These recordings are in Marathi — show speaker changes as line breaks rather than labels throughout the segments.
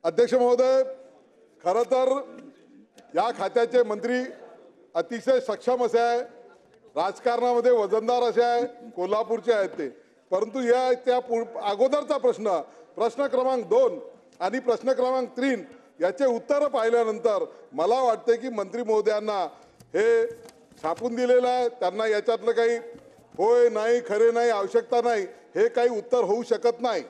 अध्यक्ष महोदय, खरं तर या खात्याचे मंत्री अतिशय सक्षम असे आहे, राजकारणामध्ये वजनदार असे आहे, कोल्हापूरचे आहेत ते. परंतु या त्या अगोदरचा प्रश्न क्रमांक 2 आणि प्रश्न क्रमांक 3 याचे उत्तर पाहिल्यानंतर मला वाटते की मंत्री महोदयांना हे छापून दिलेलं आहे. त्यांना याच्यातलं काही होय नाही, खरे नाही, आवश्यकता नाही, हे काही उत्तर होऊ शकत नाही.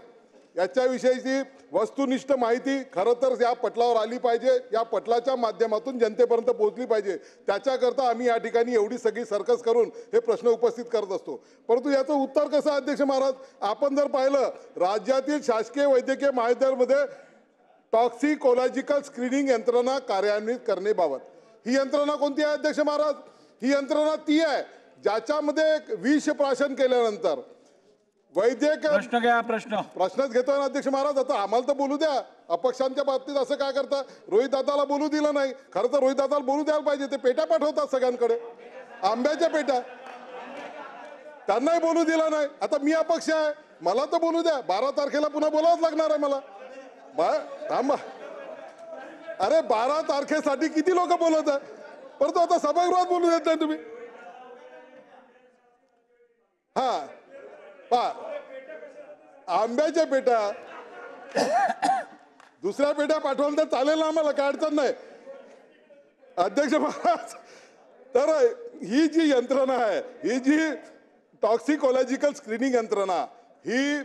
याच्याविषयीची वस्तुनिष्ठ माहिती खरं तर या पटलावर आली पाहिजे, या पटलाच्या माध्यमातून जनतेपर्यंत पोहोचली पाहिजे. त्याच्याकरता आम्ही या ठिकाणी एवढी सगळी सर्कस करून हे प्रश्न उपस्थित करत असतो. परंतु याचं उत्तर कसं अध्यक्ष महाराज, आपण जर पाहिलं राज्यातील शासकीय वैद्यकीय महाविद्यालयामध्ये टॉक्सिकोलॉजिकल स्क्रीनिंग यंत्रणा कार्यान्वित करण्याबाबत ही यंत्रणा कोणती आहे अध्यक्ष महाराज? ही यंत्रणा ती आहे ज्याच्यामध्ये विष प्राशन केल्यानंतर वैद्यकीय प्रश्नच घेतोय ना अध्यक्ष महाराज. आता आम्हाला तर बोलू द्या, अपक्षांच्या बाबतीत असं काय करता? रोहित दादाला बोलू दिलं नाही. खरं तर रोहित दादाला बोलू द्यायला पाहिजे, ते पेट्या पाठवतात सगळ्यांकडे, आंब्याच्या पेट्या, त्यांनाही बोलू दिला नाही. आता मी अपक्ष आहे, मला तर बोलू द्या. 12 तारखेला पुन्हा बोलावंच लागणार आहे मला. थांबा, अरे 12 तारखेसाठी किती लोक बोलत आहे, परंतु आता सभागृहात बोलू देत नाही तुम्ही. हा आंब्याच्या पेट्या, दुसऱ्या पेट्या पाठवून तर चालेल ना, आम्हाला काय अडचण नाही अध्यक्ष महाराज. तर ही जी यंत्रणा आहे, ही जी टॉक्सिकोलॉजिकल स्क्रीनिंग यंत्रणा, ही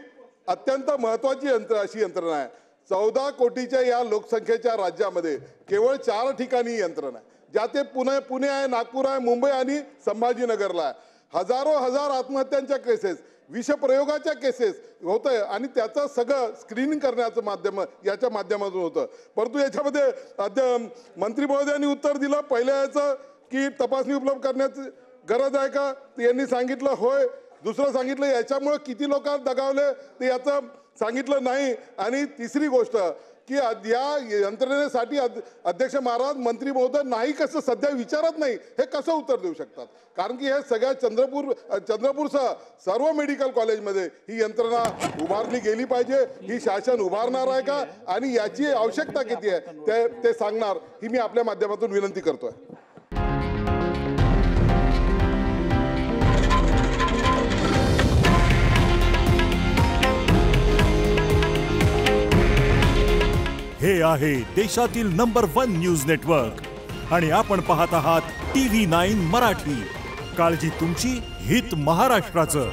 अत्यंत महत्वाची अशी यंत्रणा आहे. 14 कोटीच्या या लोकसंख्येच्या राज्यामध्ये केवळ 4 ठिकाणी ही यंत्रणा आहे, ज्या ते पुणे आहे, नागपूर आहे, मुंबई आणि संभाजीनगरला आहे. हजार आत्महत्यांच्या केसेस, विषप्रयोगाच्या केसेस होत आहे आणि त्याचं सगळं स्क्रीनिंग करण्याचं माध्यम याच्या माध्यमातून होतं. परंतु याच्यामध्ये मंत्री महोदयांनी उत्तर दिलं पहिल्या याचं की तपासणी उपलब्ध करण्याची गरज आहे का, यांनी सांगितलं होय. दुसरं सांगितलं याच्यामुळे किती लोक दगावले ते याचं सांगितलं नाही. आणि तिसरी गोष्ट की या यंत्रणेसाठी अध्यक्ष महाराज मंत्री महोदय नाही कसं सध्या विचारत नाही, हे कसं उत्तर देऊ शकतात? कारण की हे सगळ्या चंद्रपूरसह सर्व मेडिकल कॉलेजमध्ये ही यंत्रणा उभारली गेली पाहिजे. ही शासन उभारणार आहे का आणि याची आवश्यकता किती आहे ते सांगणार, ही मी आपल्या माध्यमातून विनंती करतोय.
हे आहे देशातील नंबर 1 न्यूज नेटवर्क आणि आपण पाहत आहात TV9 मराठी. काळजी तुमची, हित महाराष्ट्राचं.